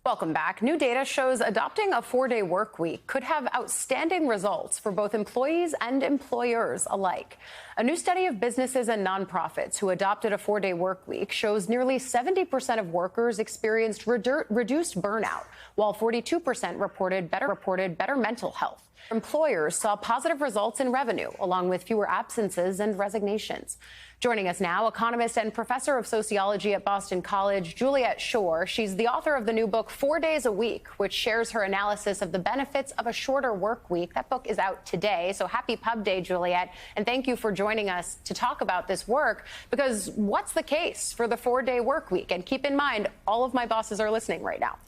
Welcome back. New data shows adopting a 4-day work week could have outstanding results for both employees and employers alike. A new study of businesses and nonprofits who adopted a 4-day work week shows nearly 70% of workers experienced reduced burnout, while 42% reported better mental health. Employers saw positive results in revenue, along with fewer absences and resignations. Joining us now, economist and professor of sociology at Boston College, Juliet Schor. She's the author of the new book, 4 Days a Week, which shares her analysis of the benefits of a shorter work week. That book is out today. So happy Pub Day, Juliet. And thank you for joining us to talk about this work, because what's the case for the 4-day work week? And keep in mind, all of my bosses are listening right now.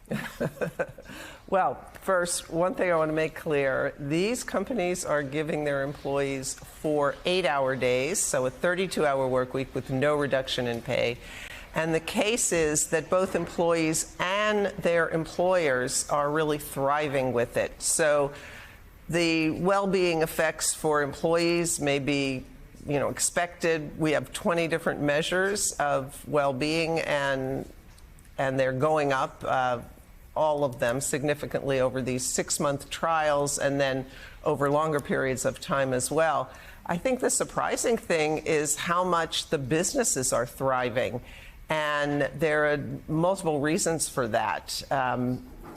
Well, first, one thing I want to make clear, these companies are giving their employees 4 8-hour days, so a 32-hour work week with no reduction in pay. And the case is that both employees and their employers are really thriving with it. So the well-being effects for employees may be, expected. We have 20 different measures of well-being, and they're going up, all of them significantly over these 6-month trials and then over longer periods of time as well. I think the surprising thing is how much the businesses are thriving, and there are multiple reasons for that.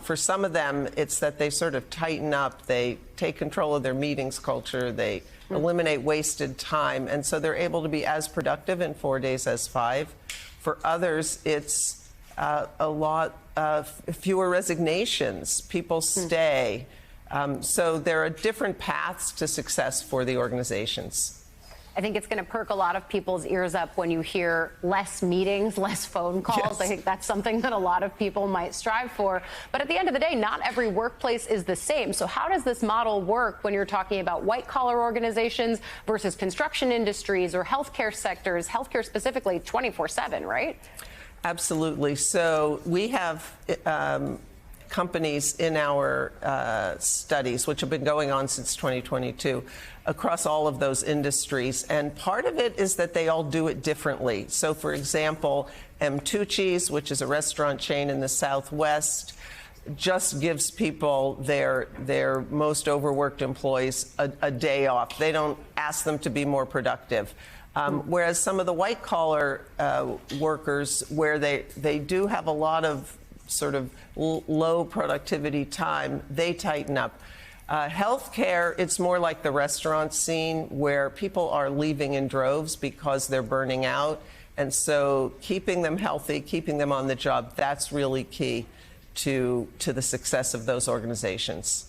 For some of them, it's that they sort of tighten up, they take control of their meetings culture, they eliminate wasted time, and so they're able to be as productive in 4 days as 5. For others, it's a lot fewer resignations. People stay. So there are different paths to success for the organizations. I think it's going to perk a lot of people's ears up when you hear less meetings, less phone calls. Yes. I think that's something that a lot of people might strive for. But at the end of the day, not every workplace is the same. So how does this model work when you're talking about white-collar organizations versus construction industries or healthcare sectors, healthcare specifically 24/7, right? Absolutely. So we have companies in our studies, which have been going on since 2022, across all of those industries. And part of it is that they all do it differently. So, for example, M. Tucci's, which is a restaurant chain in the Southwest, just gives people, their most overworked employees, a day off. They don't ask them to be more productive. Whereas some of the white-collar workers, where they do have a lot of sort of low productivity time, they tighten up. Healthcare, it's more like the restaurant scene, where people are leaving in droves because they're burning out. And so keeping them healthy, keeping them on the job, that's really key to the success of those organizations.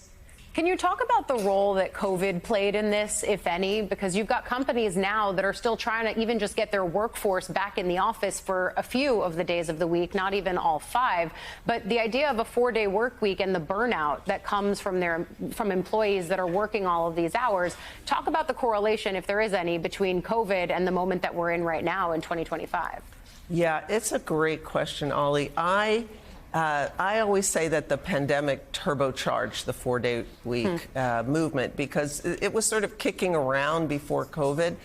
Can you talk about the role that COVID played in this, if any? Because you've got companies now that are still trying to even just get their workforce back in the office for a few of the days of the week, not even all 5. But the idea of a 4-day work week and the burnout that comes from employees that are working all of these hours, talk about the correlation, if there is any, between COVID and the moment that we're in right now in 2025. Yeah, it's a great question, Ollie. I always say that the pandemic turbocharged the 4-day week movement, because it was sort of kicking around before COVID.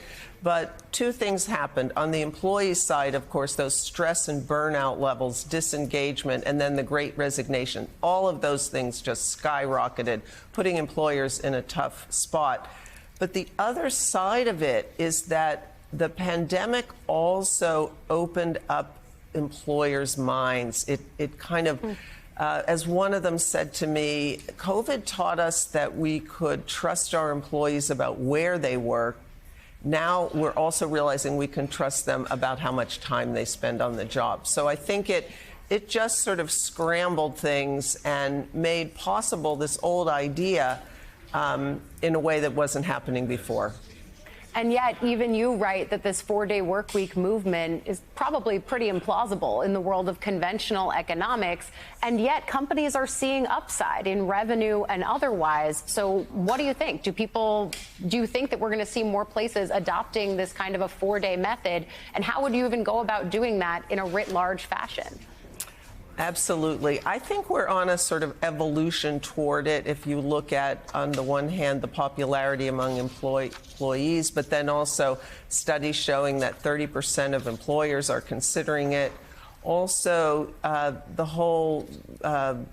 But 2 things happened. On the employee side, of course, those stress and burnout levels, disengagement, and then the great resignation. All of those things just skyrocketed, putting employers in a tough spot. But the other side of it is that the pandemic also opened up employers' minds. It kind of, as one of them said to me, COVID taught us that we could trust our employees about where they work. Now we're also realizing we can trust them about how much time they spend on the job. So I think it just sort of scrambled things and made possible this old idea in a way that wasn't happening before. And yet, even you write that this 4-day work week movement is probably pretty implausible in the world of conventional economics. And yet, companies are seeing upside in revenue and otherwise. So what do you think? Do you think that we're going to see more places adopting this kind of a 4-day method? And how would you even go about doing that in a writ large fashion? Absolutely. I think we're on a sort of evolution toward it. If you look at, on the one hand, the popularity among employees, but then also studies showing that 30% of employers are considering it. Also, the whole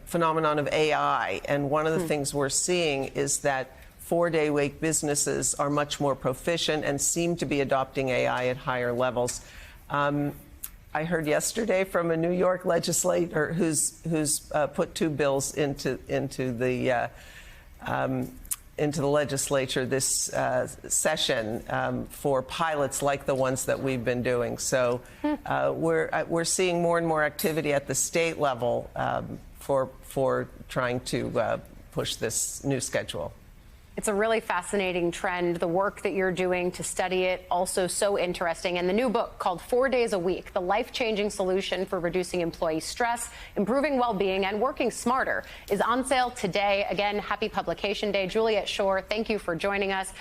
phenomenon of AI. And one of the things we're seeing is that 4-day week businesses are much more proficient and seem to be adopting AI at higher levels. I heard yesterday from a New York legislator who's put 2 bills into the legislature this session for pilots like the ones that we've been doing. So we're seeing more and more activity at the state level for trying to push this new schedule. It's a really fascinating trend. The work that you're doing to study it, also so interesting. And the new book called 4 Days a Week, the life-changing solution for reducing employee stress, improving well-being, and working smarter, is on sale today. Again, happy Publication Day. Juliet Schor, thank you for joining us.